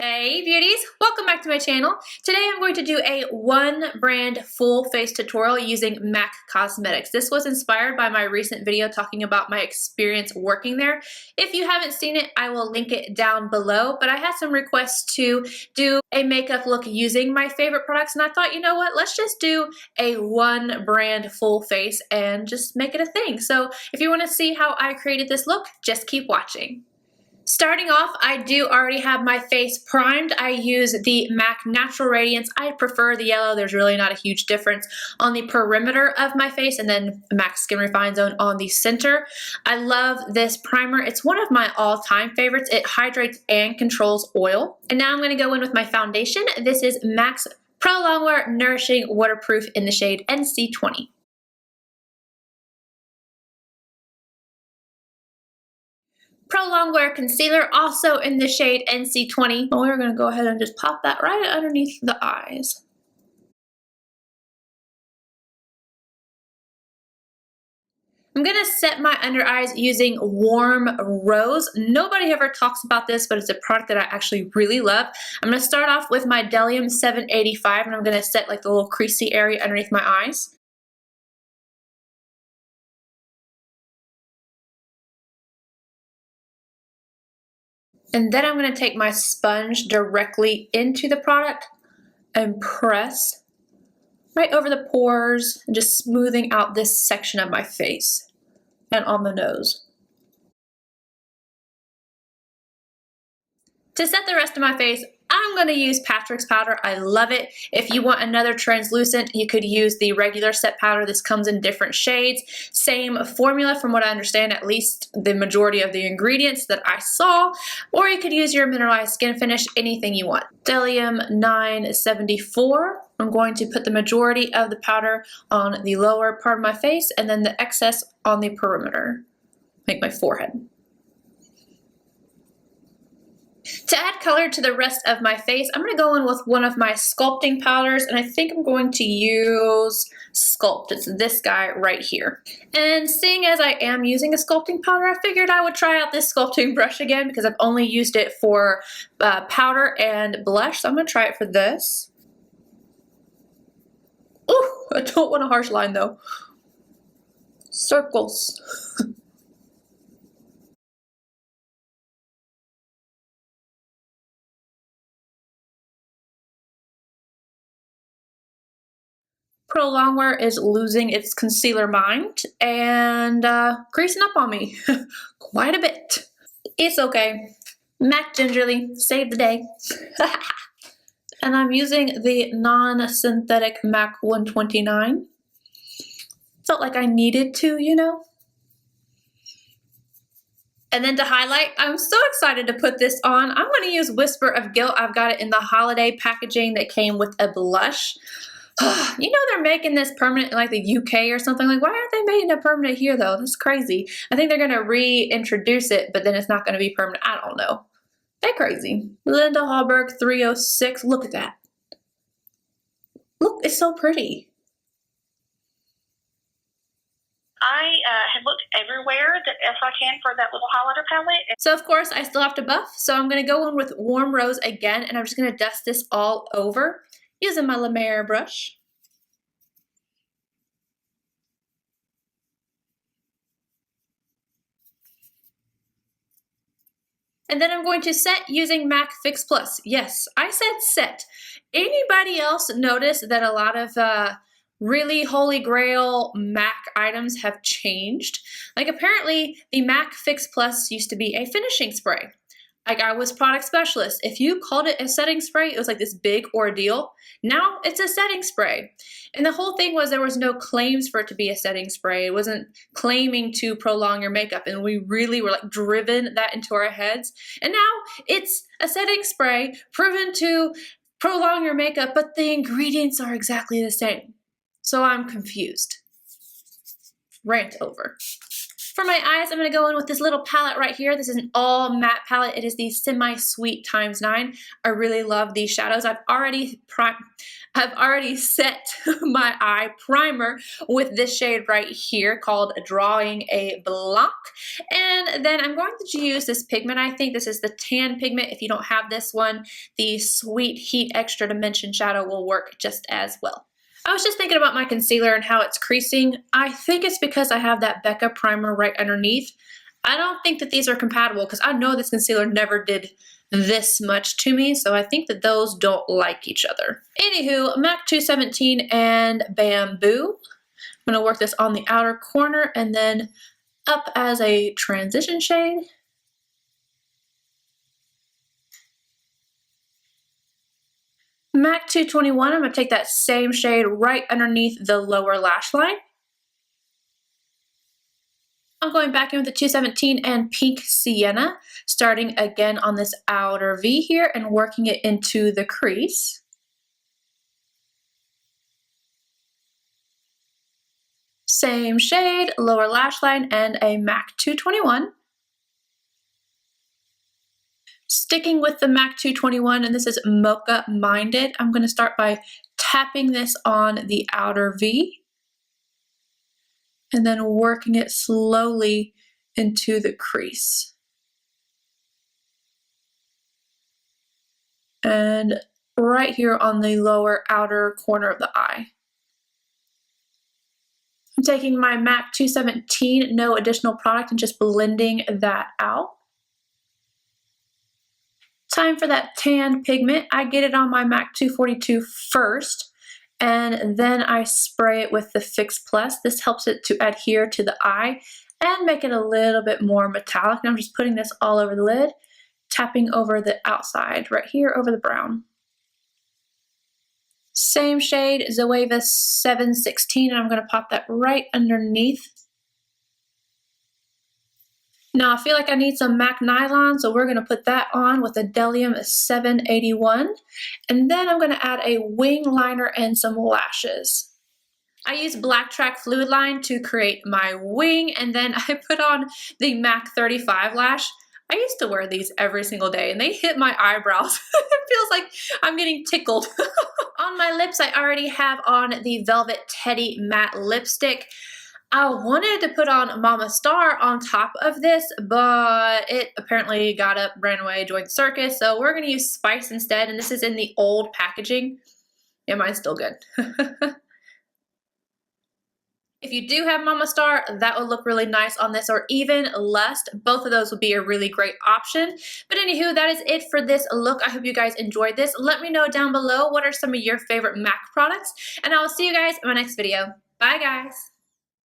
Hey beauties, welcome back to my channel. Today I'm going to do a one brand full face tutorial using MAC Cosmetics. This was inspired by my recent video talking about my experience working there. If you haven't seen it, I will link it down below, but I had some requests to do a makeup look using my favorite products and I thought, you know what, let's just do a one brand full face and just make it a thing. So if you want to see how I created this look, just keep watching. Starting off, I do already have my face primed. I use the MAC Natural Radiance. I prefer the yellow. There's really not a huge difference on the perimeter of my face, and then MAC Skin Refine Zone on the center. I love this primer. It's one of my all-time favorites. It hydrates and controls oil. And now I'm going to go in with my foundation. This is MAC's Pro Longwear Nourishing Waterproof in the shade NC20. Pro Longwear Concealer, also in the shade NC20. We're going to go ahead and just pop that right underneath the eyes. I'm going to set my under eyes using Warm Rose. Nobody ever talks about this, but it's a product that I actually really love. I'm going to start off with my Delium 785, and I'm going to set like the little creasy area underneath my eyes. And then I'm going to take my sponge directly into the product and press right over the pores and just smoothing out this section of my face and on the nose. To set the rest of my face, I'm going to use Patrick's powder. I love it. If you want another translucent, you could use the regular set powder. This comes in different shades. Same formula from what I understand, at least the majority of the ingredients that I saw. Or you could use your mineralized skin finish, anything you want. Delium 974. I'm going to put the majority of the powder on the lower part of my face and then the excess on the perimeter, like my forehead. To add color to the rest of my face, I'm going to go in with one of my sculpting powders, and I think I'm going to use Sculpt. It's this guy right here. And seeing as I am using a sculpting powder, I figured I would try out this sculpting brush again because I've only used it for powder and blush, so I'm going to try it for this. Ooh, I don't want a harsh line though. Circles. Pro Longwear is losing its concealer mind and creasing up on me quite a bit. It's okay. MAC Gingerly saved the day. And I'm using the non-synthetic MAC 129. Felt like I needed to, you know. And then to highlight, I'm so excited to put this on. I'm going to use Whisper of Gilt. I've got it in the holiday packaging that came with a blush. You know they're making this permanent in like the UK or something. Like, why aren't they making it permanent here though? That's crazy. I think they're going to reintroduce it, but then it's not going to be permanent. I don't know. They're crazy. Linda Hallberg 306. Look at that. Look, it's so pretty. I have looked everywhere if I can for that little highlighter palette. So of course I still have to buff. So I'm going to go in with Warm Rose again, and I'm just going to dust this all over using my La Mer brush. And then I'm going to set using MAC Fix Plus. Yes, I said set. Anybody else notice that a lot of really holy grail MAC items have changed? Like apparently the MAC Fix Plus used to be a finishing spray. Like I was product specialist. If you called it a setting spray, it was like this big ordeal. Now it's a setting spray. And the whole thing was there was no claims for it to be a setting spray. It wasn't claiming to prolong your makeup. And we really were like driven that into our heads. And now it's a setting spray proven to prolong your makeup, but the ingredients are exactly the same. So I'm confused. Rant over. For my eyes, I'm going to go in with this little palette right here. This is an all matte palette. It is the Semi-Sweet ×9. I really love these shadows. I've already set my eye primer with this shade right here called Drawing a Blanc. And then I'm going to use this pigment. I think this is the tan pigment. If you don't have this one, the Sweet Heat Extra Dimension shadow will work just as well. I was just thinking about my concealer and how it's creasing. I think it's because I have that Becca primer right underneath. I don't think that these are compatible because I know this concealer never did this much to me, so I think that those don't like each other. Anywho, MAC 217 and Bamboo. I'm going to work this on the outer corner and then up as a transition shade. MAC 221, I'm going to take that same shade right underneath the lower lash line. I'm going back in with the 217 and Pink Sienna, starting again on this outer V here and working it into the crease. Same shade, lower lash line, and a MAC 221. Sticking with the MAC 221, and this is Mocha Minded, I'm going to start by tapping this on the outer V and then working it slowly into the crease. And right here on the lower outer corner of the eye. I'm taking my MAC 217, no additional product, and just blending that out. Time for that tan pigment. I get it on my MAC 242 first, and then I spray it with the Fix Plus. This helps it to adhere to the eye and make it a little bit more metallic. And I'm just putting this all over the lid, tapping over the outside right here over the brown. Same shade, Zoeva 716, and I'm going to pop that right underneath. Now I feel like I need some MAC Nylon, so we're going to put that on with a Delium 781. And then I'm going to add a wing liner and some lashes. I use Blacktrack Fluidline to create my wing, and then I put on the MAC 35 lash. I used to wear these every single day, and they hit my eyebrows. It feels like I'm getting tickled. On my lips, I already have on the Velvet Teddy Matte Lipstick. I wanted to put on Mama Star on top of this, but it apparently got up, ran away, joined the circus, so we're going to use Spice instead, and this is in the old packaging. Yeah, mine's still good. If you do have Mama Star, that would look really nice on this, or even Lust. Both of those would be a really great option. But anywho, that is it for this look. I hope you guys enjoyed this. Let me know down below what are some of your favorite MAC products, and I will see you guys in my next video. Bye, guys.